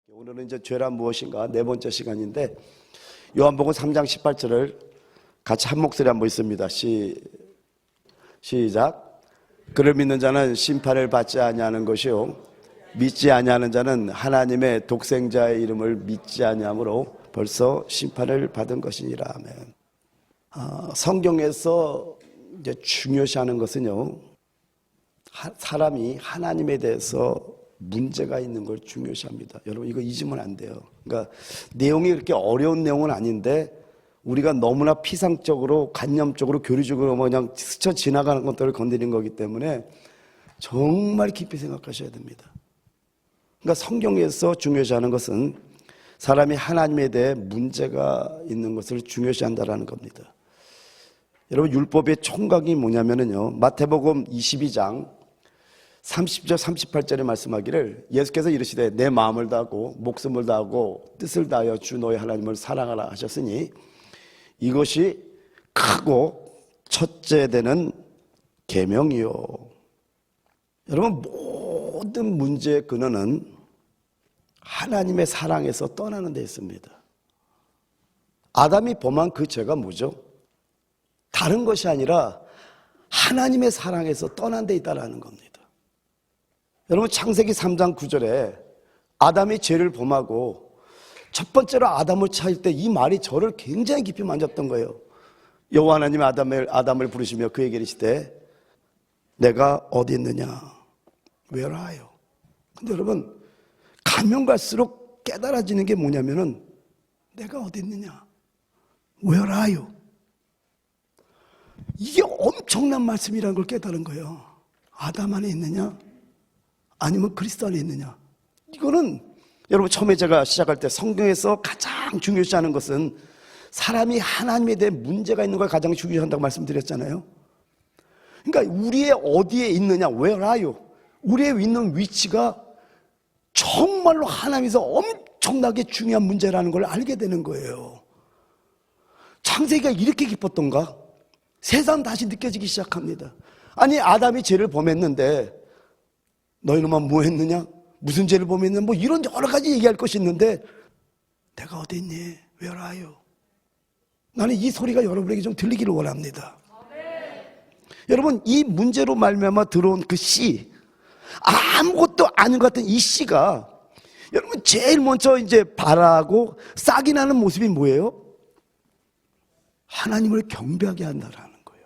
오늘은 이제 죄란 무엇인가 네 번째 시간인데 요한복음 3장 18절을 같이 한 목소리 한번 읽습니다. 시작. 그를 믿는 자는 심판을 받지 아니하는 것이요 믿지 아니하는 자는 하나님의 독생자의 이름을 믿지 아니하므로 벌써 심판을 받은 것이니라. 아멘. 성경에서 이제 중요시하는 것은요, 사람이 하나님에 대해서 문제가 있는 걸 중요시합니다. 여러분 이거 잊으면 안 돼요. 그러니까 내용이 그렇게 어려운 내용은 아닌데 우리가 너무나 피상적으로 관념적으로 교리적으로 그냥 스쳐 지나가는 것들을 건드린 거기 때문에 정말 깊이 생각하셔야 됩니다. 그러니까 성경에서 중요시하는 것은 사람이 하나님에 대해 문제가 있는 것을 중요시한다라는 겁니다. 여러분 율법의 총각이 뭐냐면요, 마태복음 22장 30절 38절에 말씀하기를 예수께서 이르시되 내 마음을 다하고 목숨을 다하고 뜻을 다하여 주 너의 하나님을 사랑하라 하셨으니 이것이 크고 첫째 되는 계명이요. 여러분 모든 문제의 근원은 하나님의 사랑에서 떠나는 데 있습니다. 아담이 범한 그 죄가 뭐죠? 다른 것이 아니라 하나님의 사랑에서 떠난 데 있다라는 겁니다. 여러분 창세기 3장 9절에 아담이 죄를 범하고 첫 번째로 아담을 찾을 때 이 말이 저를 굉장히 깊이 만졌던 거예요. 여호와 하나님이 아담을 부르시며 그에게 이르시되 내가 어디 있느냐? Where are you? 근데 여러분 가면 갈수록 깨달아지는 게 뭐냐면은 내가 어디 있느냐? Where are you? 이게 엄청난 말씀이라는 걸 깨달은 거예요. 아담 안에 있느냐? 아니면 그리스도 안에 있느냐? 이거는 여러분 처음에 제가 시작할 때 성경에서 가장 중요시하는 것은 사람이 하나님에 대해 문제가 있는 걸 가장 중요시한다고 말씀드렸잖아요. 그러니까 우리의 어디에 있느냐, where are you? 우리의 있는 위치가 정말로 하나님에서 엄청나게 중요한 문제라는 걸 알게 되는 거예요. 창세기가 이렇게 기뻤던가? 세상 다시 느껴지기 시작합니다. 아니 아담이 죄를 범했는데 너희는만 뭐 했느냐? 무슨 죄를 범했느냐? 뭐 이런 여러 가지 얘기할 것이 있는데 내가 어디 있니? Where are you? 나는 이 소리가 여러분에게 좀 들리기를 원합니다. 여러분 이 문제로 말미암아 들어온 그 씨, 아무것도 아닌 것 같은 이 씨가 여러분 제일 먼저 이제 바라고 싹이 나는 모습이 뭐예요? 하나님을 경배하게 한다라는 거예요.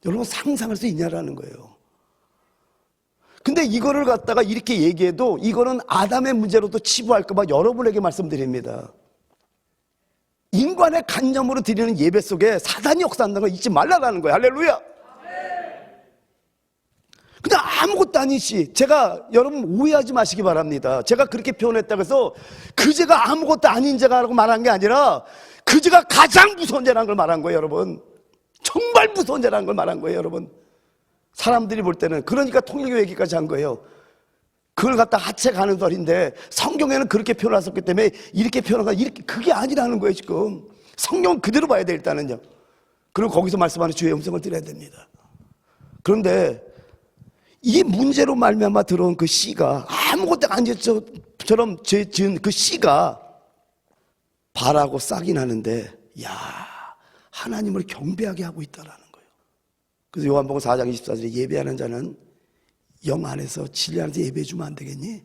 여러분 상상할 수 있냐라는 거예요. 근데 이거를 갖다가 이렇게 얘기해도 이거는 아담의 문제로도 치부할까봐 여러분에게 말씀드립니다. 인간의 관념으로 드리는 예배 속에 사단이 역사한다는 걸 잊지 말라라는 거예요. 할렐루야. 근데 아무것도 아닌 씨, 제가 여러분 오해하지 마시기 바랍니다. 제가 그렇게 표현했다고 해서 그 죄가 아무것도 아닌 죄가라고 말한 게 아니라 그 죄가 가장 무서운 죄라는 걸 말한 거예요. 여러분 정말 무서운 죄라는 걸 말한 거예요. 여러분 사람들이 볼 때는 그러니까 통일교 얘기까지 한 거예요. 그걸 갖다 하체 가는 소리인데 성경에는 그렇게 표현했었기 때문에 이렇게 표현한 이렇게 그게 아니라는 거예요. 지금 성경은 그대로 봐야 돼. 일단은요. 그리고 거기서 말씀하는 주의 음성을 들어야 됩니다. 그런데 이 문제로 말미암아 들어온 그 씨가 아무것도 아닌 것처럼 지은 그 씨가 발하고 싹이 나는데 야 하나님을 경배하게 하고 있다라는 거예요. 그래서 요한복음 4장 24절에 예배하는 자는 영 안에서 진리 안에서 예배해 주면 안 되겠니?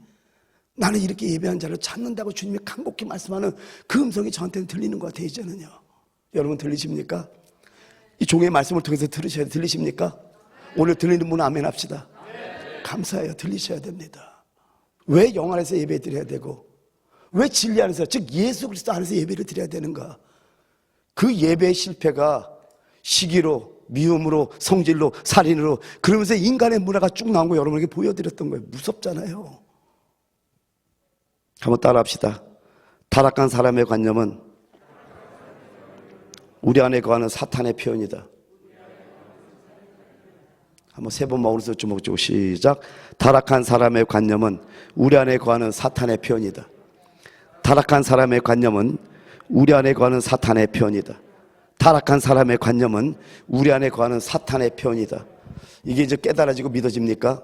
나는 이렇게 예배하는 자를 찾는다고 주님이 간곡히 말씀하는 그 음성이 저한테는 들리는 것 같아요. 이제는요. 여러분 들리십니까? 이 종의 말씀을 통해서 들리십니까? 오늘 들리는 분은 아멘 합시다. 감사해요. 들리셔야 됩니다. 왜 영 안에서 예배 드려야 되고 왜 진리 안에서 즉 예수 그리스도 안에서 예배를 드려야 되는가? 그 예배의 실패가 시기로 미움으로 성질로 살인으로 그러면서 인간의 문화가 쭉 나온 거 여러분에게 보여드렸던 거예요. 무섭잖아요. 한번 따라합시다. 타락한 사람의 관념은 우리 안에 거하는 사탄의 표현이다. 한번 세 번만 오른손 주먹 쥐고 시작. 타락한 사람의 관념은 우리 안에 거하는 사탄의 표현이다. 타락한 사람의 관념은 우리 안에 거하는 사탄의 표현이다. 타락한 사람의 관념은 우리 안에 거하는 사탄의 표현이다. 이게 이제 깨달아지고 믿어집니까?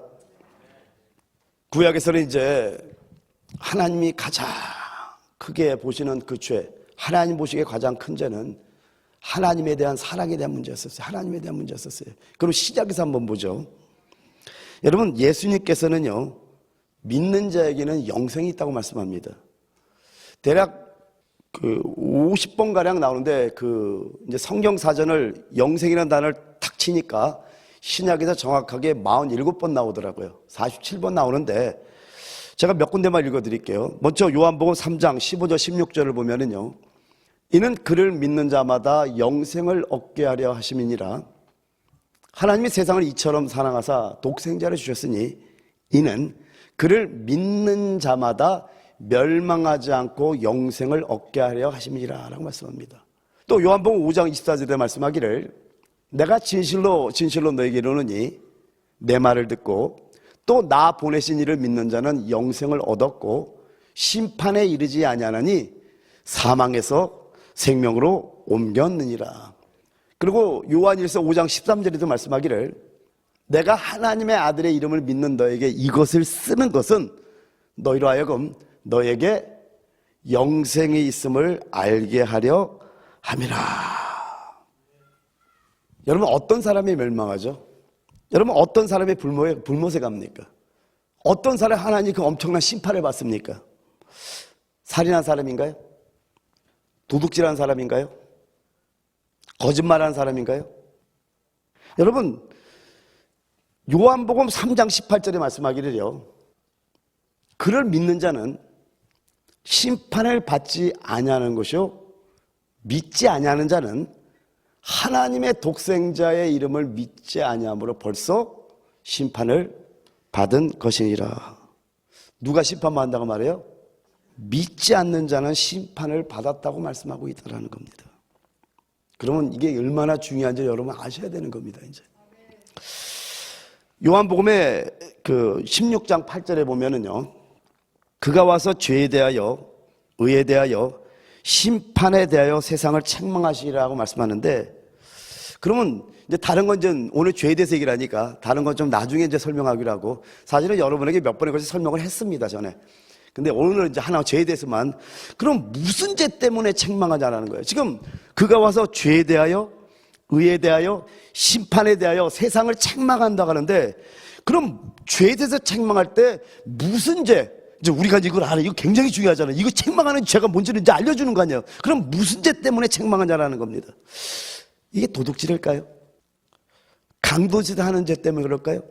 구약에서는 이제 하나님이 가장 크게 보시는 그 죄, 하나님 보시기에 가장 큰 죄는 하나님에 대한 사랑에 대한 문제였었어요. 하나님에 대한 문제였었어요. 그럼 시작에서 한번 보죠. 여러분, 예수님께서는요, 믿는 자에게는 영생이 있다고 말씀합니다. 대략 50번가량 나오는데, 이제 성경 사전을 영생이라는 단어를 탁 치니까 신약에서 정확하게 47번 나오더라고요. 47번 나오는데, 제가 몇 군데만 읽어드릴게요. 먼저 요한복음 3장 15절 16절을 보면은요, 이는 그를 믿는 자마다 영생을 얻게 하려 하심이니라. 하나님이 세상을 이처럼 사랑하사 독생자를 주셨으니 이는 그를 믿는 자마다 멸망하지 않고 영생을 얻게 하려 하심이니라 라고 말씀합니다. 또 요한복음 5장 24절에 말씀하기를 내가 진실로 너에게 이르노니 내 말을 듣고 또 나 보내신 이를 믿는 자는 영생을 얻었고 심판에 이르지 아니하나니 사망에서 생명으로 옮겼느니라. 그리고 요한일서 5장 13절에도 말씀하기를 내가 하나님의 아들의 이름을 믿는 너에게 이것을 쓰는 것은 너희로 하여금 너에게 영생이 있음을 알게 하려 함이라. 여러분, 어떤 사람이 멸망하죠? 여러분, 어떤 사람이 불못에 갑니까? 어떤 사람이 하나님 그 엄청난 심판을 받습니까? 살인한 사람인가요? 도둑질한 사람인가요? 거짓말한 사람인가요? 여러분, 요한복음 3장 18절에 말씀하기를요, 그를 믿는 자는 심판을 받지 아니하는 것이요 믿지 아니하는 자는 하나님의 독생자의 이름을 믿지 아니함으로 벌써 심판을 받은 것이니라. 누가 심판받는다고 말해요? 믿지 않는 자는 심판을 받았다고 말씀하고 있다는 겁니다. 그러면 이게 얼마나 중요한지 여러분 아셔야 되는 겁니다. 이제 요한복음의 16장 8절에 보면은요, 그가 와서 죄에 대하여 의에 대하여 심판에 대하여 세상을 책망하시리라고 말씀하는데, 그러면 이제 다른 건 이제 오늘 죄에 대해서 얘기를 하니까 다른 건 좀 나중에 이제 설명하기로 하고, 사실은 여러분에게 몇 번에 걸쳐 설명을 했습니다, 전에. 근데 오늘은 이제 하나 죄에 대해서만. 그럼 무슨 죄 때문에 책망하자라는 거예요? 지금 그가 와서 죄에 대하여 의에 대하여 심판에 대하여 세상을 책망한다고 하는데, 그럼 죄에 대해서 책망할 때 무슨 죄? 이제 우리가 이걸 알아. 이거 굉장히 중요하잖아요. 이거 책망하는 죄가 뭔지는 이제 알려주는 거 아니에요. 그럼 무슨 죄 때문에 책망하자라는 겁니다. 이게 도둑질일까요? 강도질하는 죄 때문에 그럴까요?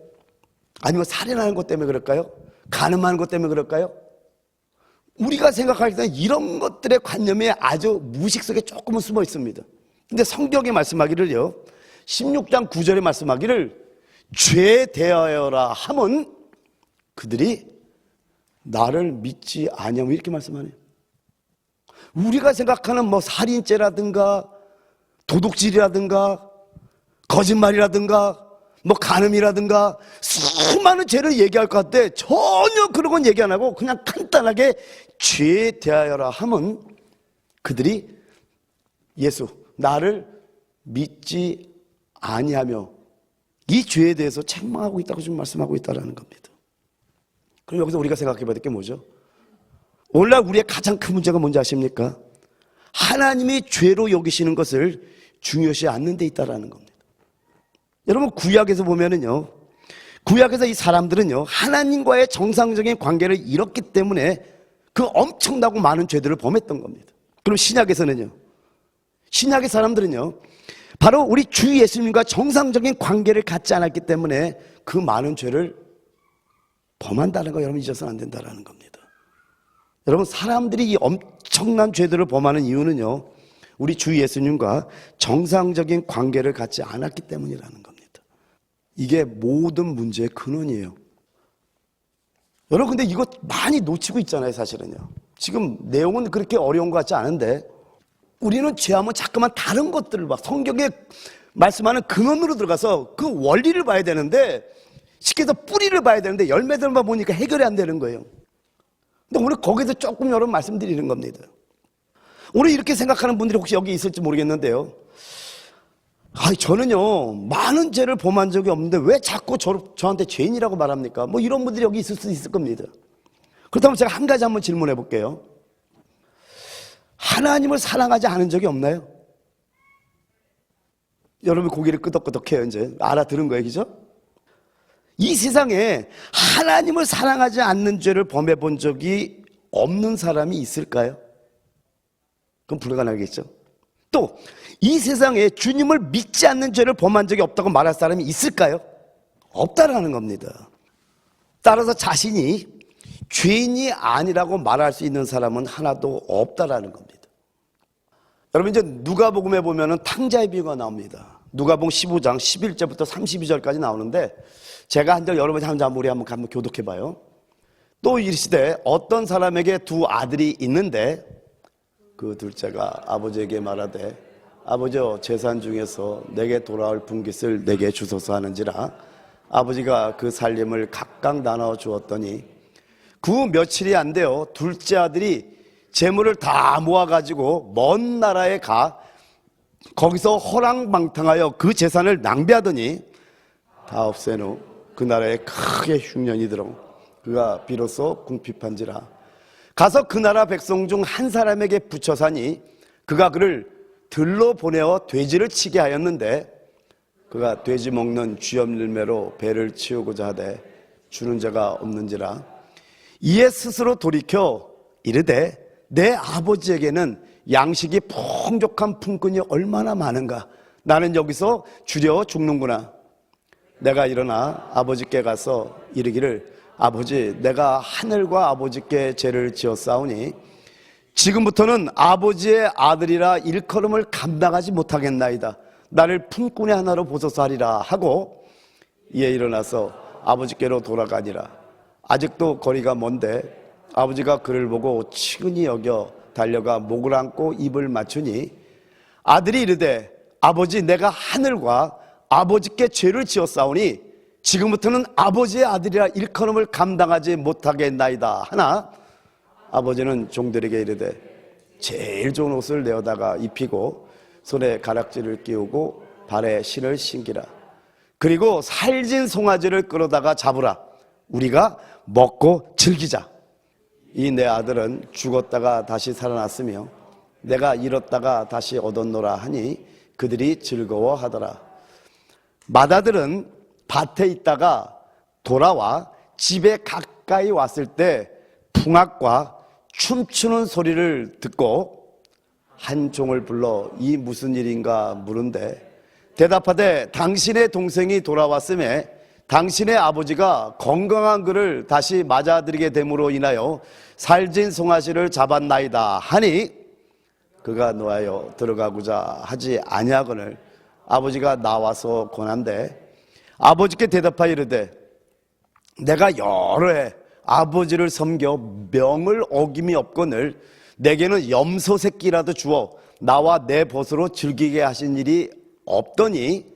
아니면 살인하는 것 때문에 그럴까요? 간음하는 것 때문에 그럴까요? 우리가 생각할 때 이런 것들의 관념이 아주 무의식 속에 조금은 숨어 있습니다. 근데 성경에 말씀하기를요, 16장 9절에 말씀하기를 죄 대하여라 함은 그들이 나를 믿지 아니하면 이렇게 말씀하네요. 우리가 생각하는 뭐 살인죄라든가 도둑질이라든가 거짓말이라든가 뭐 간음이라든가 수많은 죄를 얘기할 것 같아 전혀 그런 건 얘기 안 하고 그냥 간단하게 죄에 대하여라 하면 그들이 예수 나를 믿지 아니하며 이 죄에 대해서 책망하고 있다고 지금 말씀하고 있다는 겁니다. 그럼 여기서 우리가 생각해 봐야 될 게 뭐죠? 오늘날 우리의 가장 큰 문제가 뭔지 아십니까? 하나님이 죄로 여기시는 것을 중요시 않는 데 있다는 겁니다. 여러분, 구약에서 보면은요, 구약에서 이 사람들은요, 하나님과의 정상적인 관계를 잃었기 때문에 그 엄청나고 많은 죄들을 범했던 겁니다. 그럼 신약에서는요, 신약의 사람들은요, 바로 우리 주 예수님과 정상적인 관계를 갖지 않았기 때문에 그 많은 죄를 범한다는 거 여러분 잊어서는 안 된다는 겁니다. 여러분, 사람들이 이 엄청난 죄들을 범하는 이유는요, 우리 주 예수님과 정상적인 관계를 갖지 않았기 때문이라는 겁니다. 이게 모든 문제의 근원이에요. 여러분, 근데 이거 많이 놓치고 있잖아요, 사실은요. 지금 내용은 그렇게 어려운 것 같지 않은데 우리는 죄하면 자꾸만 다른 것들을 봐. 성경에 말씀하는 근원으로 들어가서 그 원리를 봐야 되는데, 쉽게 해서 뿌리를 봐야 되는데 열매들만 보니까 해결이 안 되는 거예요. 근데 오늘 거기서 조금 여러분 말씀드리는 겁니다. 오늘 이렇게 생각하는 분들이 혹시 여기 있을지 모르겠는데요, 저는요 많은 죄를 범한 적이 없는데 왜 자꾸 저한테 죄인이라고 말합니까? 뭐 이런 분들이 여기 있을 수 있을 겁니다. 그렇다면 제가 한 가지 한번 질문해 볼게요. 하나님을 사랑하지 않은 적이 없나요? 여러분 고개를 끄덕끄덕해요. 이제 알아들은 거예요, 그죠? 이 세상에 하나님을 사랑하지 않는 죄를 범해 본 적이 없는 사람이 있을까요? 그건 불가능하겠죠. 또 이 세상에 주님을 믿지 않는 죄를 범한 적이 없다고 말할 사람이 있을까요? 없다라는 겁니다. 따라서 자신이 죄인이 아니라고 말할 수 있는 사람은 하나도 없다라는 겁니다. 여러분 이제 누가복음에 보면은 탕자의 비유가 나옵니다. 누가복음 15장 11절부터 32절까지 나오는데 제가 한 절 여러분이 한번 우리 한번 교독해 봐요. 또 이르시되 어떤 사람에게 두 아들이 있는데 그 둘째가 아버지에게 말하되 아버지여 재산 중에서 내게 돌아올 분깃을 내게 주소서 하는지라 아버지가 그 살림을 각각 나눠 주었더니 그 며칠이 안 되어 둘째 아들이 재물을 다 모아가지고 먼 나라에 가 거기서 허랑방탕하여 그 재산을 낭비하더니 다 없앤 후 그 나라에 크게 흉년이 들어 그가 비로소 궁핍한지라 가서 그 나라 백성 중 한 사람에게 붙여 사니 그가 그를 들로 보내어 돼지를 치게 하였는데 그가 돼지 먹는 쥐염열매로 배를 치우고자 하되 주는 자가 없는지라 이에 스스로 돌이켜 이르되 내 아버지에게는 양식이 풍족한 품꾼이 얼마나 많은가 나는 여기서 주려 죽는구나. 내가 일어나 아버지께 가서 이르기를 아버지 내가 하늘과 아버지께 죄를 지었사오니 지금부터는 아버지의 아들이라 일컬음을 감당하지 못하겠나이다. 나를 품꾼의 하나로 보소서 하리라 하고 이에 일어나서 아버지께로 돌아가니라. 아직도 거리가 먼데 아버지가 그를 보고 측은히 여겨 달려가 목을 안고 입을 맞추니 아들이 이르되 아버지 내가 하늘과 아버지께 죄를 지었사오니 지금부터는 아버지의 아들이라 일컬음을 감당하지 못하겠나이다 하나 아버지는 종들에게 이르되 제일 좋은 옷을 내어다가 입히고 손에 가락지를 끼우고 발에 신을 신기라. 그리고 살진 송아지를 끌어다가 잡으라. 우리가 먹고 즐기자. 이 내 아들은 죽었다가 다시 살아났으며 내가 잃었다가 다시 얻었노라 하니 그들이 즐거워하더라. 맏아들은 밭에 있다가 돌아와 집에 가까이 왔을 때 풍악과 춤추는 소리를 듣고 한 종을 불러 이 무슨 일인가 물은데 대답하되 당신의 동생이 돌아왔음에 당신의 아버지가 건강한 그를 다시 맞아들이게 됨으로 인하여 살진 송아지를 잡았나이다 하니 그가 노하여 들어가고자 하지 아니하거늘 아버지가 나와서 권한대 아버지께 대답하여 이르되 내가 여러 해 아버지를 섬겨 명을 어김이 없거늘 내게는 염소 새끼라도 주어 나와 내 벗으로 즐기게 하신 일이 없더니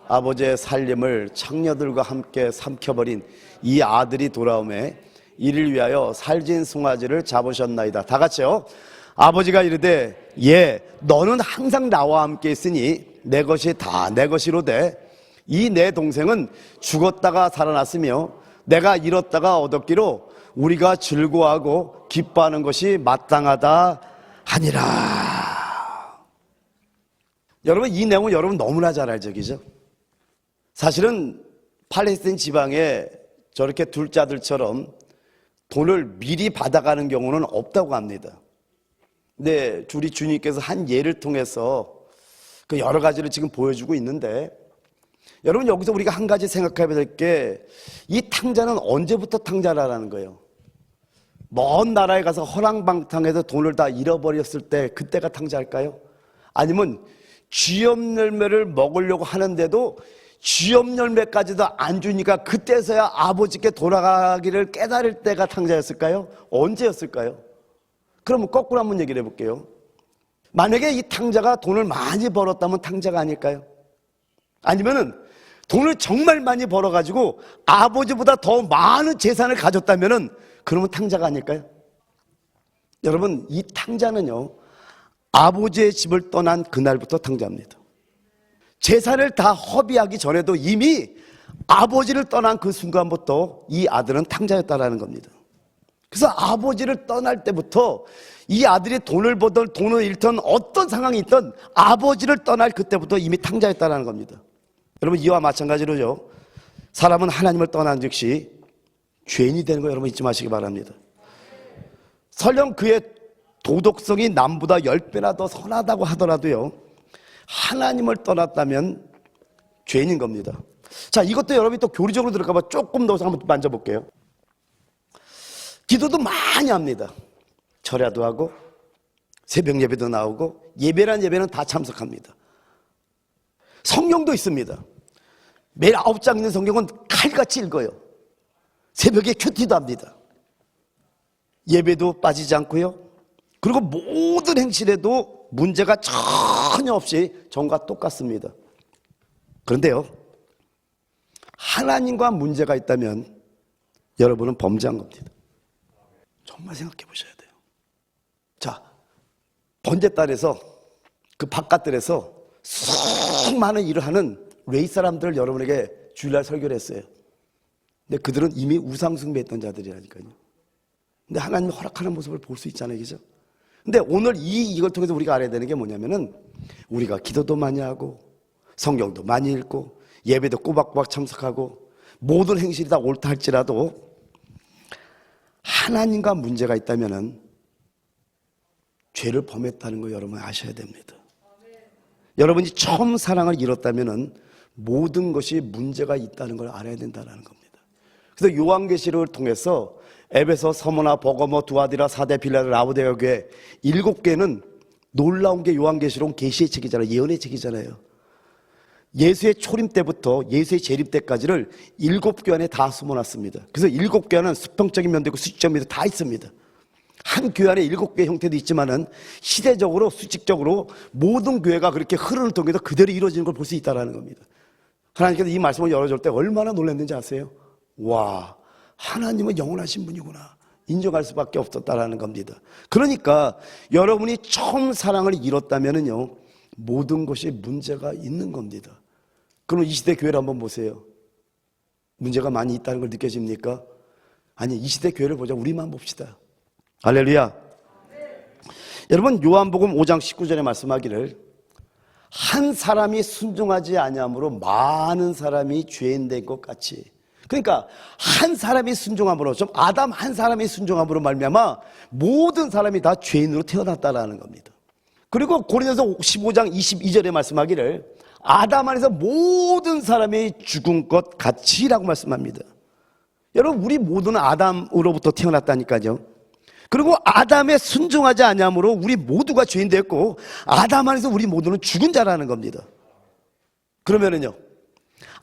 아버지의 살림을 창녀들과 함께 삼켜버린 이 아들이 돌아오매 이를 위하여 살진 송아지를 잡으셨나이다. 다 같이요. 아버지가 이르되 예 너는 항상 나와 함께 있으니 내 것이 다 내 것이로되 이 내 동생은 죽었다가 살아났으며 내가 잃었다가 얻었기로 우리가 즐거워하고 기뻐하는 것이 마땅하다 하니라. 여러분 이 내용은 여러분 너무나 잘 알죠, 그죠? 사실은 팔레스타인 지방에 저렇게 둘째 아들처럼 돈을 미리 받아가는 경우는 없다고 합니다. 근데 우리 주님께서 한 예를 통해서 그 여러 가지를 지금 보여주고 있는데 여러분 여기서 우리가 한 가지 생각해야 될 게 이 탕자는 언제부터 탕자라는 거예요? 먼 나라에 가서 허랑방탕해서 돈을 다 잃어버렸을 때 그때가 탕자일까요? 아니면 쥐염열매를 먹으려고 하는데도 쥐염열매까지도 안 주니까 그때서야 아버지께 돌아가기를 깨달을 때가 탕자였을까요? 언제였을까요? 그러면 거꾸로 한번 얘기를 해볼게요. 만약에 이 탕자가 돈을 많이 벌었다면 탕자가 아닐까요? 아니면은 돈을 정말 많이 벌어가지고 아버지보다 더 많은 재산을 가졌다면은 그러면 탕자가 아닐까요? 여러분 이 탕자는요 아버지의 집을 떠난 그날부터 탕자입니다. 재산을 다 허비하기 전에도 이미 아버지를 떠난 그 순간부터 이 아들은 탕자였다라는 겁니다. 그래서 아버지를 떠날 때부터 이 아들이 돈을 벌든 돈을 잃든 어떤 상황이 있든 아버지를 떠날 그때부터 이미 탕자였다는 겁니다. 여러분, 이와 마찬가지로요, 사람은 하나님을 떠난 즉시 죄인이 되는 거 여러분 잊지 마시기 바랍니다. 설령 그의 도덕성이 남보다 10배나 더 선하다고 하더라도요, 하나님을 떠났다면 죄인인 겁니다. 자, 이것도 여러분이 또 교리적으로 들어가봐 조금 더 한번 만져볼게요. 기도도 많이 합니다. 절야도 하고 새벽 예배도 나오고 예배란 예배는 다 참석합니다. 성경도 있습니다. 매일 9장 있는 성경은 칼같이 읽어요. 새벽에 큐티도 합니다. 예배도 빠지지 않고요. 그리고 모든 행실에도 문제가 전혀 없이 전과 똑같습니다. 그런데요, 하나님과 문제가 있다면 여러분은 범죄한 겁니다. 정말 생각해 보셔야 돼요. 자, 번제단에서 그 바깥들에서 수많은 일을 하는 레이 사람들을 여러분에게 주일날 설교를 했어요. 근데 그들은 이미 우상숭배했던 자들이라니까요. 근데 하나님이 허락하는 모습을 볼 수 있잖아요, 그죠? 근데 오늘 이걸 통해서 우리가 알아야 되는 게 뭐냐면은, 우리가 기도도 많이 하고 성경도 많이 읽고 예배도 꼬박꼬박 참석하고 모든 행실이 다 옳다 할지라도 하나님과 문제가 있다면은 죄를 범했다는 거 여러분 아셔야 됩니다. 여러분이 처음 사랑을 잃었다면은 모든 것이 문제가 있다는 걸 알아야 된다는 겁니다. 그래서 요한계시록을 통해서 에베소, 서머나, 버거모, 두아디라, 사대, 빌라델, 라오디게아 교회 7개는 놀라운 게 요한계시록은 계시의 책이잖아요. 예언의 책이잖아요. 예수의 초림 때부터 예수의 재림 때까지를 7교안에 다 숨어놨습니다. 그래서 7교안은 수평적인 면도 있고 수직적인 면도 다 있습니다. 한 교회 안에 7개의 형태도 있지만은 시대적으로 수직적으로 모든 교회가 그렇게 흐름을 통해서 그대로 이루어지는 걸 볼 수 있다는 겁니다. 하나님께서 이 말씀을 열어줄 때 얼마나 놀랐는지 아세요? 와, 하나님은 영원하신 분이구나 인정할 수밖에 없었다라는 겁니다. 그러니까 여러분이 처음 사랑을 잃었다면은요, 모든 것이 문제가 있는 겁니다. 그럼 이 시대 교회를 한번 보세요. 문제가 많이 있다는 걸 느껴집니까? 아니, 이 시대 교회를 보자. 우리만 봅시다. 할렐루야. 여러분, 요한복음 5장 19절에 말씀하기를 한 사람이 순종하지 아니함으로 많은 사람이 죄인 된 것 같이, 그러니까 한 사람이 순종함으로, 좀 아담 한 사람이 순종함으로 말미암아 모든 사람이 다 죄인으로 태어났다라는 겁니다. 그리고 고린도서 15장 22절에 말씀하기를 아담 안에서 모든 사람이 죽은 것 같이라고 말씀합니다. 여러분, 우리 모두는 아담으로부터 태어났다니까요. 그리고 아담에 순종하지 아니함으로 우리 모두가 죄인 됐고 아담 안에서 우리 모두는 죽은 자라는 겁니다. 그러면은요,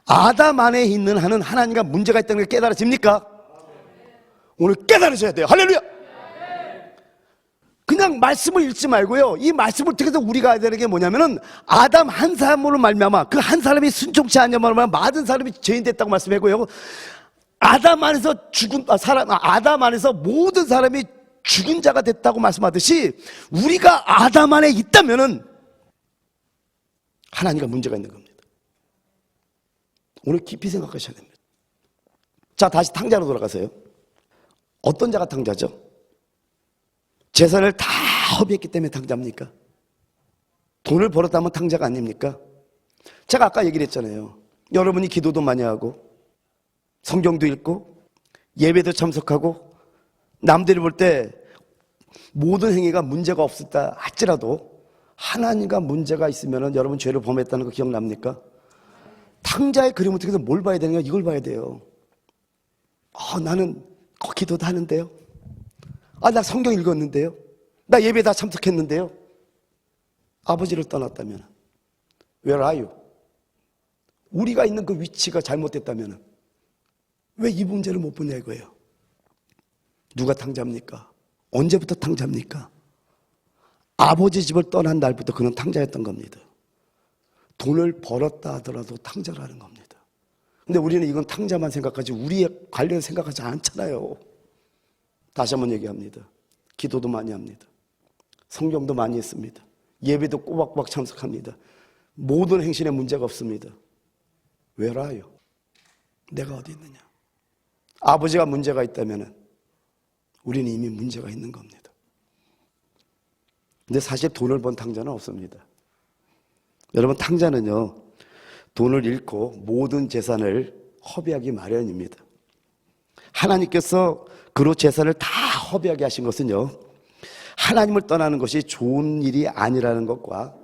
아담 안에 있는 한은 하나님과 문제가 있다는 걸 깨달아집니까? 오늘 깨달으셔야 돼요. 할렐루야. 그냥 말씀을 읽지 말고요, 이 말씀을 통해서 우리가 해야 되는 게 뭐냐면은 아담 한 사람으로 말미암아 그 한 사람이 순종치 않냐면 많은 사람이 죄인 됐다고 말씀하고요, 아담 안에서 아담 안에서 모든 사람이 죽은 자가 됐다고 말씀하듯이 우리가 아담 안에 있다면은 하나님과 문제가 있는 겁니다. 오늘 깊이 생각하셔야 됩니다. 자, 다시 탕자로 돌아가세요. 어떤 자가 탕자죠? 재산을 다 허비했기 때문에 탕자입니까? 돈을 벌었다면 탕자가 아닙니까? 제가 아까 얘기를 했잖아요. 여러분이 기도도 많이 하고 성경도 읽고 예배도 참석하고 남들이 볼 때 모든 행위가 문제가 없었다 할지라도 하나님과 문제가 있으면 여러분 죄를 범했다는 거 기억납니까? 탕자의 그림을 통해서 뭘 봐야 되는가? 이걸 봐야 돼요. 나는 기도도 하는데요. 나 성경 읽었는데요. 나 예배 다 참석했는데요. 아버지를 떠났다면 Where are you? 우리가 있는 그 위치가 잘못됐다면 왜 이 문제를 못 보냐 이거예요. 누가 탕자입니까? 언제부터 탕자입니까? 아버지 집을 떠난 날부터 그는 탕자였던 겁니다. 돈을 벌었다 하더라도 탕자라는 겁니다. 근데 우리는 이건 탕자만 생각하지 우리의 관련을 생각하지 않잖아요. 다시 한번 얘기합니다. 기도도 많이 합니다. 성경도 많이 했습니다. 예배도 꼬박꼬박 참석합니다. 모든 행실에 문제가 없습니다. 왜라요? 내가 어디 있느냐? 아버지가 문제가 있다면 우리는 이미 문제가 있는 겁니다. 근데 사실 돈을 번 탕자는 없습니다. 여러분, 탕자는요, 돈을 잃고 모든 재산을 허비하기 마련입니다. 하나님께서 그로 재산을 다 허비하게 하신 것은요, 하나님을 떠나는 것이 좋은 일이 아니라는 것과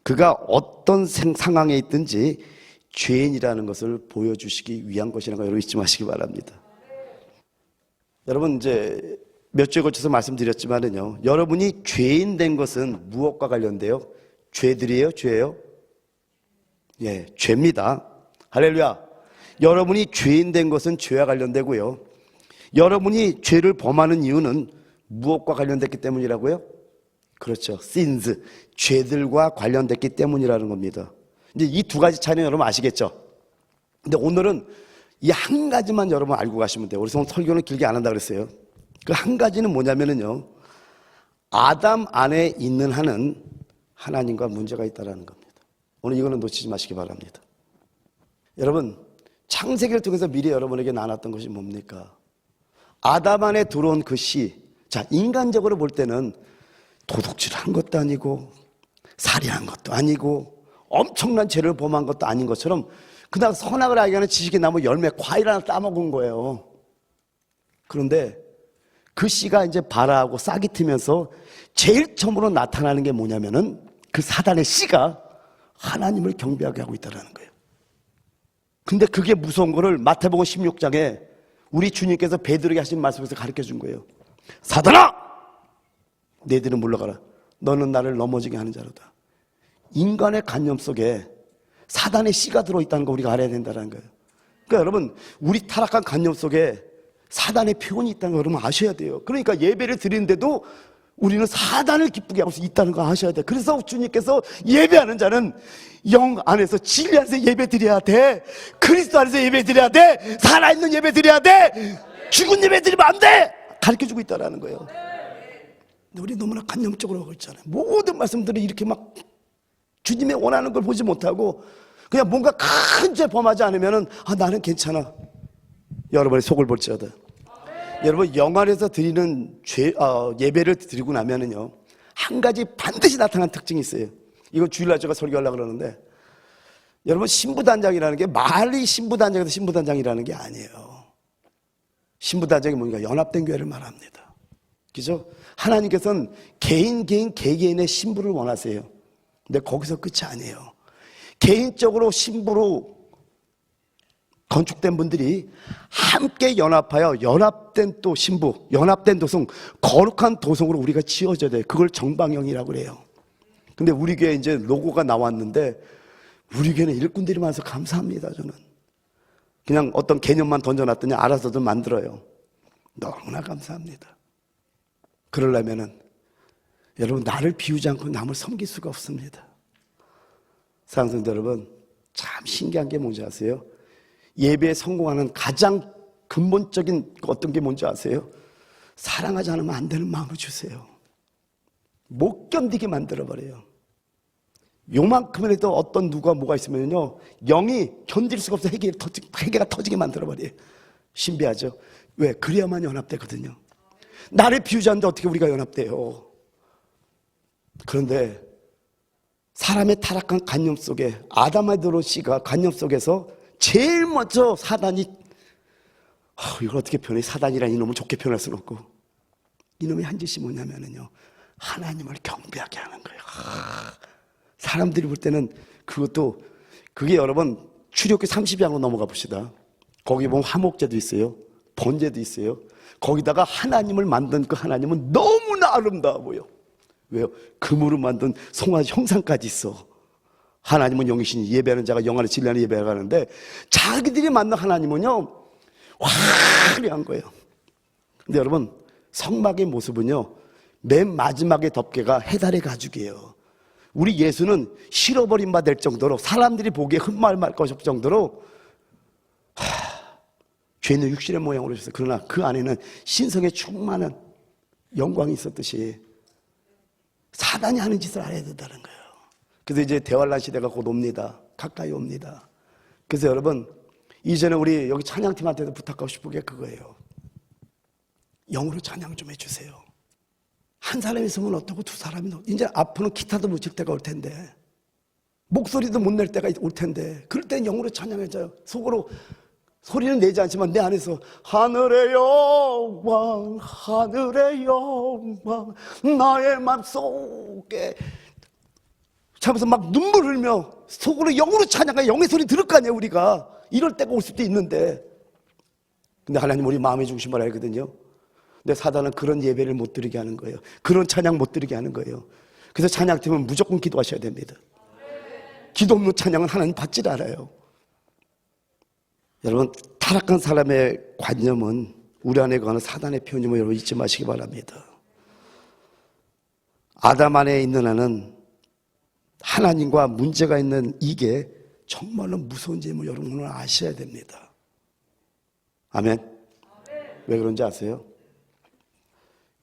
그가 어떤 상황에 있든지 죄인이라는 것을 보여주시기 위한 것이라는 거 여러분 잊지 마시기 바랍니다. 여러분, 이제 몇 주에 걸쳐서 말씀드렸지만은요, 여러분이 죄인 된 것은 무엇과 관련돼요? 죄들이에요? 죄예요? 예, 죄입니다. 할렐루야. 여러분이 죄인 된 것은 죄와 관련되고요, 여러분이 죄를 범하는 이유는 무엇과 관련됐기 때문이라고요? 그렇죠. sins, 죄들과 관련됐기 때문이라는 겁니다. 이제 이 두 가지 차이는 여러분 아시겠죠? 근데 오늘은 이 한 가지만 여러분 알고 가시면 돼요. 우리 설교는 길게 안 한다 그랬어요. 그 한 가지는 뭐냐면은요, 아담 안에 있는 한은 하나님과 문제가 있다는 겁니다. 오늘 이거는 놓치지 마시기 바랍니다. 여러분, 창세기를 통해서 미리 여러분에게 나눴던 것이 뭡니까? 아담 안에 들어온 그 씨. 자, 인간적으로 볼 때는 도둑질한 것도 아니고 살인한 것도 아니고 엄청난 죄를 범한 것도 아닌 것처럼 그냥 선악을 알게 하는 지식의 나무 열매 과일 하나 따먹은 거예요. 그런데 그 씨가 이제 발아하고 싹이 트면서 제일 처음으로 나타나는 게 뭐냐면은 그 사단의 씨가 하나님을 경배하게 하고 있다는 거예요. 근데 그게 무서운 거를 마태복음 16장에 우리 주님께서 베드로에게 하신 말씀에서 가르쳐 준 거예요. 사단아! 너희들은 물러가라. 너는 나를 넘어지게 하는 자로다. 인간의 관념 속에 사단의 씨가 들어있다는 거 우리가 알아야 된다는 거예요. 그러니까 여러분, 우리 타락한 관념 속에 사단의 표현이 있다는 거 여러분 아셔야 돼요. 그러니까 예배를 드리는데도 우리는 사단을 기쁘게 하고 있다는 거 아셔야 돼요. 그래서 주님께서 예배하는 자는 영 안에서 진리 안에서 예배 드려야 돼. 그리스도 안에서 예배 드려야 돼. 살아있는 예배 드려야 돼. 죽은 예배 드리면 안 돼. 가르쳐주고 있다는 거예요. 근데 우리 너무나 관념적으로 하고 있잖아요. 모든 말씀들이 이렇게 막 주님의 원하는 걸 보지 못하고 그냥 뭔가 큰 죄 범하지 않으면은 나는 괜찮아. 여러분의 속을 볼지어다. 여러분, 영안에서 드리는 예배를 드리고 나면은요, 한 가지 반드시 나타나는 특징이 있어요. 이거 주일날 제가 설교하려고 그러는데, 여러분, 신부단장이라는 게 말이 신부단장에서 신부단장이라는 게 아니에요. 신부단장이 뭔가 연합된 교회를 말합니다. 그죠? 하나님께서는 개개인의 신부를 원하세요. 근데 거기서 끝이 아니에요. 개인적으로 신부로 건축된 분들이 함께 연합하여 연합된 또 신부, 연합된 도성, 거룩한 도성으로 우리가 지어져야 돼요. 그걸 정방형이라고 그래요. 근데 우리 교회 이제 로고가 나왔는데 우리 교회는 일꾼들이 많아서 감사합니다. 저는 그냥 어떤 개념만 던져놨더니 알아서도 만들어요. 너무나 감사합니다. 그러려면은 여러분, 나를 비우지 않고 남을 섬길 수가 없습니다. 사랑하는 성도 여러분, 참 신기한 게 뭔지 아세요? 예배에 성공하는 가장 근본적인 어떤 게 뭔지 아세요? 사랑하지 않으면 안 되는 마음을 주세요. 못 견디게 만들어버려요. 요만큼이라도 어떤 누가 뭐가 있으면요, 영이 견딜 수가 없어 회개가 터지게 만들어버려요. 신비하죠? 왜? 그래야만 연합되거든요. 나를 비우지 않는데 어떻게 우리가 연합돼요? 그런데 사람의 타락한 관념 속에 아담아도로 씨가 관념 속에서 제일 먼저 사단이 이걸 어떻게 표현해? 사단이란 이놈을 좋게 표현할 수는 없고 이놈의 한 짓이 뭐냐면요, 하나님을 경배하게 하는 거예요. 사람들이 볼 때는 그게 여러분 출애굽기 30장으로 넘어가 봅시다. 거기 보면 화목제도 있어요. 번제도 있어요. 거기다가 하나님을 만든 그 하나님은 너무나 아름다워 보여. 왜요? 금으로 만든 송아지 형상까지 있어. 하나님은 영이시니 예배하는 자가 영 안에 진리 안에 예배하는데 자기들이 만든 하나님은요, 화려한 거예요. 근데 여러분, 성막의 모습은요, 맨 마지막에 덮개가 해달의 가죽이에요. 우리 예수는 실어버린 바 될 정도로 사람들이 보기에 흠말말 것일 정도로 죄는 육신의 모양으로 오셨어요. 그러나 그 안에는 신성에 충만한 영광이 있었듯이 사단이 하는 짓을 안 해야 된다는 거예요. 그래서 이제 대환란 시대가 곧 옵니다. 가까이 옵니다. 그래서 여러분, 이전에 우리 여기 찬양팀한테도 부탁하고 싶은 게 그거예요. 영으로 찬양 좀 해주세요. 한 사람이 있으면 어떻고 두 사람이 이제 앞으로는 기타도 못 칠 때가 올 텐데 목소리도 못 낼 때가 올 텐데 그럴 땐 영으로 찬양해줘요. 속으로 소리는 내지 않지만 내 안에서 하늘의 영광 하늘의 영광 나의 맘속에 참면서 막 눈물 흘며 속으로 영으로 찬양해. 영의 소리 들을 거 아니에요. 우리가 이럴 때가 올 수도 있는데 근데 하나님 우리 마음의 중심을 알거든요. 근데 사단은 그런 예배를 못 드리게 하는 거예요. 그런 찬양 못 드리게 하는 거예요. 그래서 찬양팀은 무조건 기도하셔야 됩니다. 기도 없는 찬양은 하나님 받질 않아요. 여러분 타락한 사람의 관념은 우리 안에 거하는 사단의 편임을 여러분 잊지 마시기 바랍니다. 아담 안에 있는 한은 하나님과 문제가 있는 이게 정말로 무서운 점을 여러분 오늘 아셔야 됩니다. 아멘. 왜 그런지 아세요?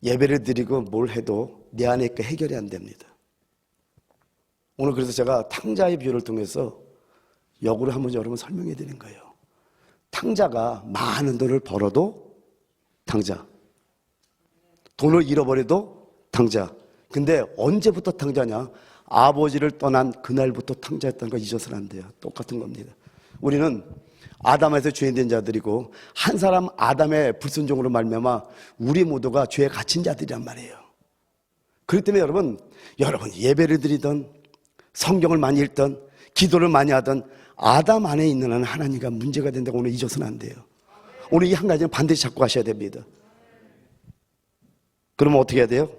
예배를 드리고 뭘 해도 내 안에 있게 해결이 안 됩니다. 오늘 그래서 제가 탕자의 비유를 통해서 역으로 한번 여러분 설명해 드린 거예요. 탕자가 많은 돈을 벌어도 탕자, 돈을 잃어버려도 탕자. 근데 언제부터 탕자냐? 아버지를 떠난 그날부터 탕자였다는 거 잊어서는 안 돼요. 똑같은 겁니다. 우리는 아담에서 죄인된 자들이고 한 사람 아담의 불순종으로 말미암아 우리 모두가 죄에 갇힌 자들이란 말이에요. 그렇기 때문에 여러분 예배를 드리던 성경을 많이 읽던 기도를 많이 하던 아담 안에 있는 한은 하나님과 문제가 된다고 오늘 잊어서는 안 돼요. 오늘 이 한 가지는 반드시 잡고 가셔야 됩니다. 그러면 어떻게 해야 돼요?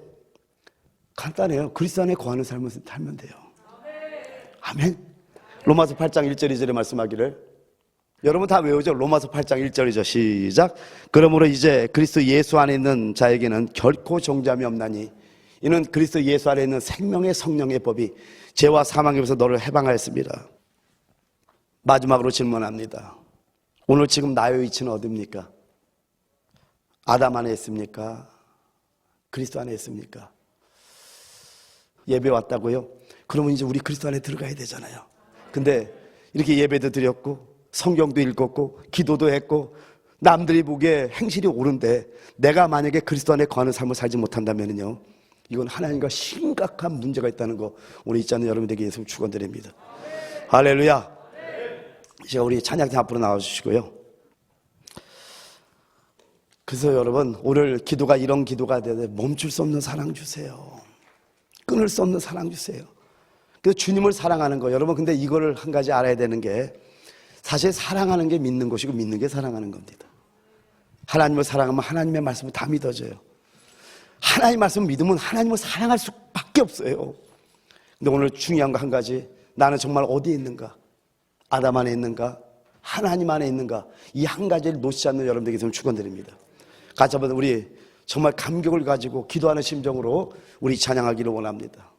간단해요. 그리스도 안에 거하는 삶을 살면 돼요. 아멘. 로마서 8장 1절 2절에 말씀하기를 여러분 다 외우죠? 로마서 8장 1절이죠. 시작. 그러므로 이제 그리스도 예수 안에 있는 자에게는 결코 정죄함이 없나니 이는 그리스도 예수 안에 있는 생명의 성령의 법이 죄와 사망에서 너를 해방하였습니다. 마지막으로 질문합니다. 오늘 지금 나의 위치는 어디입니까? 아담 안에 있습니까? 그리스도 안에 있습니까? 예배 왔다고요? 그러면 이제 우리 그리스도 안에 들어가야 되잖아요. 근데 이렇게 예배도 드렸고 성경도 읽었고 기도도 했고 남들이 보기에 행실이 옳은데 내가 만약에 그리스도 안에 거하는 삶을 살지 못한다면요, 이건 하나님과 심각한 문제가 있다는 거 오늘 있지 않는 여러분들에게 예수 축원드립니다. 할렐루야. 제가 우리 찬양팀 앞으로 나와주시고요. 그래서 여러분 오늘 기도가 이런 기도가 되는데 멈출 수 없는 사랑 주세요. 끊을 수 없는 사랑 주세요. 그래서 주님을 사랑하는 거 여러분 근데 이거를 한 가지 알아야 되는 게 사실 사랑하는 게 믿는 것이고 믿는 게 사랑하는 겁니다. 하나님을 사랑하면 하나님의 말씀을 다 믿어져요. 하나님 말씀을 믿으면 하나님을 사랑할 수밖에 없어요. 근데 오늘 중요한 거 한 가지, 나는 정말 어디에 있는가? 아담 안에 있는가? 하나님 안에 있는가? 이 한 가지를 놓치지 않는 여러분들에게 좀 축원드립니다. 같이 한번 우리 정말 감격을 가지고 기도하는 심정으로 우리 찬양하기를 원합니다.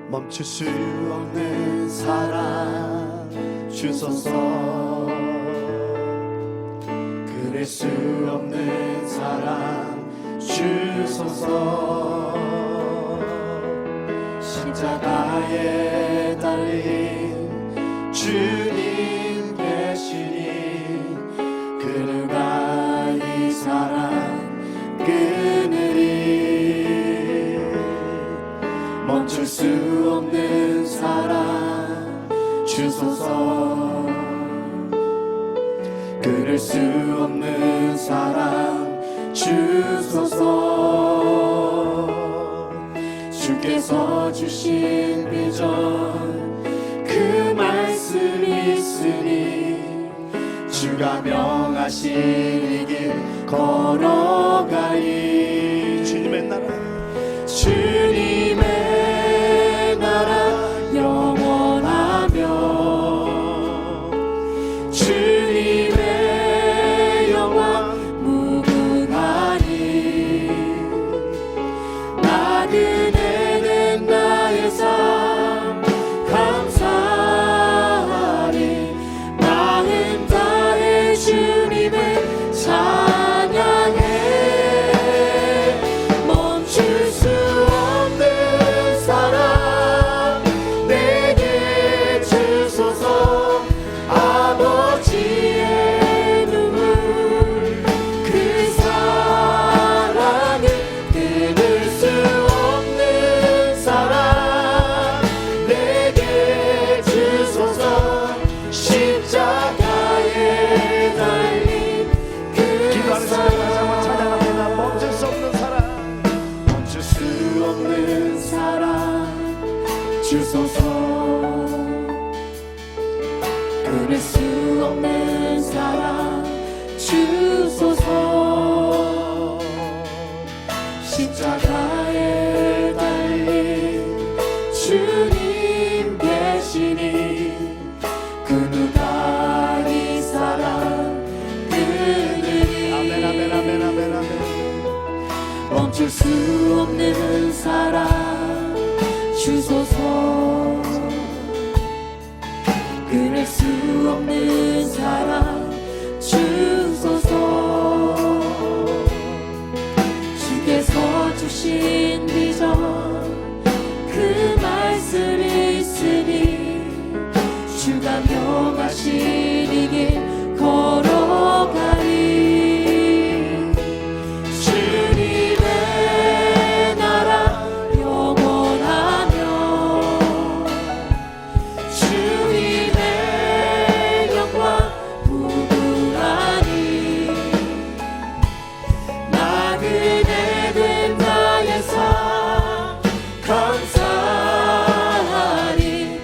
멈출 수 없는 사랑 주소서, 끊을 수 없는 사랑 주소서, 십자가에 달린 주님 계시니 그 누가 이 사랑 끊으리. 멈출 수 없는 사랑 주소서, 끊을 수 없는 사랑 주소서. 주께서 주신 비전 그 말씀 있으니 주가 명하신 이 길 걸어가리. 주님의 나라 주님의 나라 영원하며 주님의 영광 무궁하니 나그네는 나의 삶 감사하리. 마음 다해 주님을 찬양해. 사랑 주소서 끊을 수 없는 사랑 주소서 십자가에 달린 주님 계시니 그 누가 이 사랑 끊으리 아멘 아멘 아멘 아멘 아멘. 멈출 수 없는 사랑 주소서 끊을 수 없는 사랑 주소서 주께서 주신 비전 그 말씀 있으니 주가 명하신 이 길 걸어가리 주님의 나라 영원하며 주님의 영광 부부하니 나그네 된 나의 삶 감사하리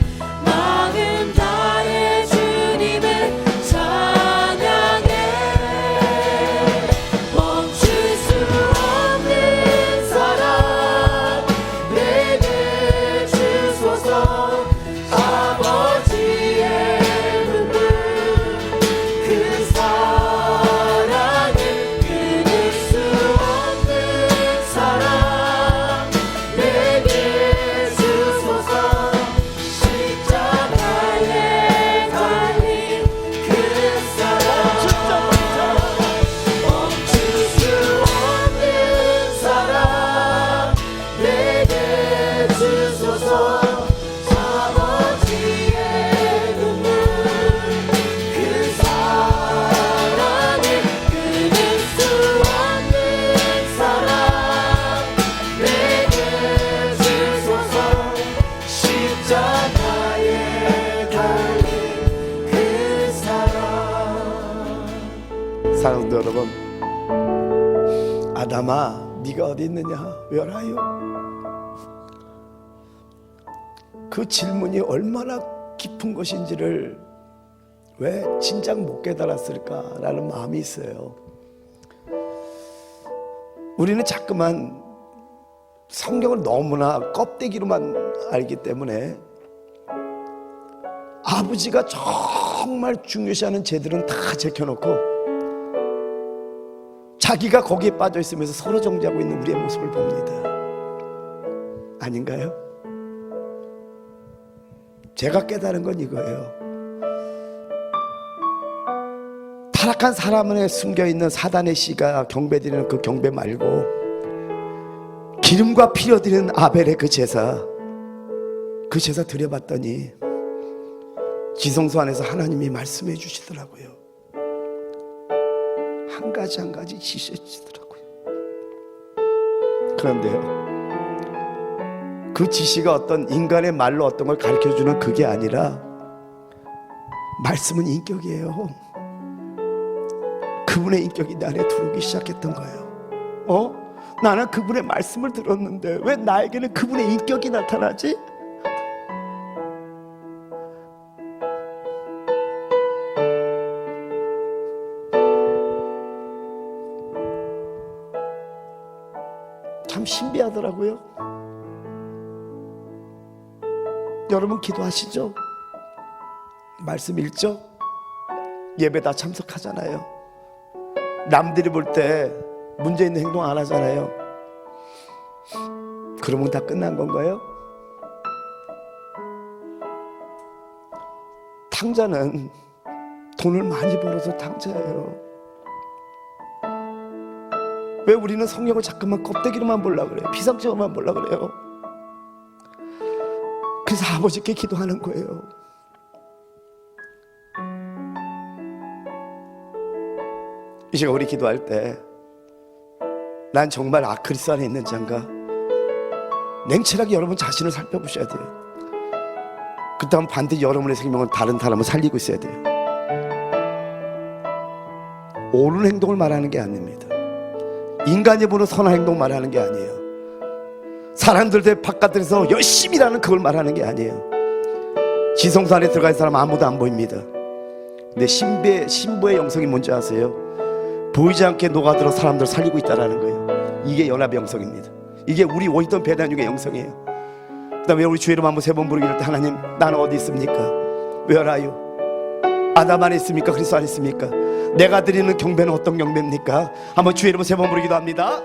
마음 다해 주님을 찬양해 멈출 수 없는 사랑 내게 주소서 아버지의 눈물 그 사랑을 끊을 수 없는 사랑 내게 주소서 십자가에 달린 그 사랑 멈출 수 없는 사랑 내게 주소서 아버지의 눈물 그 사랑을 끊을 수 없는 사랑 내게 주소서 십자가에 달린 그 사랑 사랑도 여러분, 아담아 네가 어디 있느냐? Where are you? 그 질문이 얼마나 깊은 것인지를 왜 진작 못 깨달았을까라는 마음이 있어요. 우리는 자꾸만 성경을 너무나 껍데기로만 알기 때문에 아버지가 정말 중요시하는 죄들은 다 제껴놓고 자기가 거기에 빠져 있으면서 서로 정죄하고 있는 우리의 모습을 봅니다. 아닌가요? 제가 깨달은 건 이거예요. 타락한 사람 안에 숨겨있는 사단의 씨가 경배드리는 그 경배 말고 기름과 피로 드리는 아벨의 그 제사 드려봤더니 지성소 안에서 하나님이 말씀해 주시더라고요. 한 가지 한 가지 지시해주시더라고요. 그런데요, 그 지시가 어떤 인간의 말로 어떤 걸 가르쳐주는 그게 아니라 말씀은 인격이에요. 그분의 인격이 내 안에 들어오기 시작했던 거예요. 나는 그분의 말씀을 들었는데 왜 나에게는 그분의 인격이 나타나지? 참 신비하더라고요. 여러분 기도하시죠? 말씀 읽죠? 예배 다 참석하잖아요. 남들이 볼 때 문제 있는 행동 안 하잖아요. 그러면 다 끝난 건가요? 탕자는 돈을 많이 벌어서 탕자예요. 왜 우리는 성경을 자꾸만 껍데기로만 보려고 그래요? 피상적으로만 보려고 그래요? 그래서 아버지께 기도하는 거예요. 이 시간 우리 기도할 때 난 정말 그리스도 안에 있는 자인가? 냉철하게 여러분 자신을 살펴보셔야 돼요. 그 다음 반드시 여러분의 생명은 다른 사람을 살리고 있어야 돼요. 옳은 행동을 말하는 게 아닙니다. 인간이 보는 선한 행동 말하는 게 아니에요. 사람들들 바깥에서 열심히 일하는 그걸 말하는 게 아니에요. 지성소 안에 들어갈 사람 아무도 안 보입니다. 근데 신부의 영성이 뭔지 아세요? 보이지 않게 녹아들어 사람들 살리고 있다라는 거예요. 이게 연합의 영성입니다. 이게 우리 워싱턴 배단육의 영성이에요. 그 다음에 우리 주 이름 한번 3번 부르기를 때 하나님 나는 어디 있습니까? Where are you? 아담 안에 있습니까? 그리스도 안에 있습니까? 내가 드리는 경배는 어떤 경배입니까? 한번 주 이름 3번 부르기도 합니다.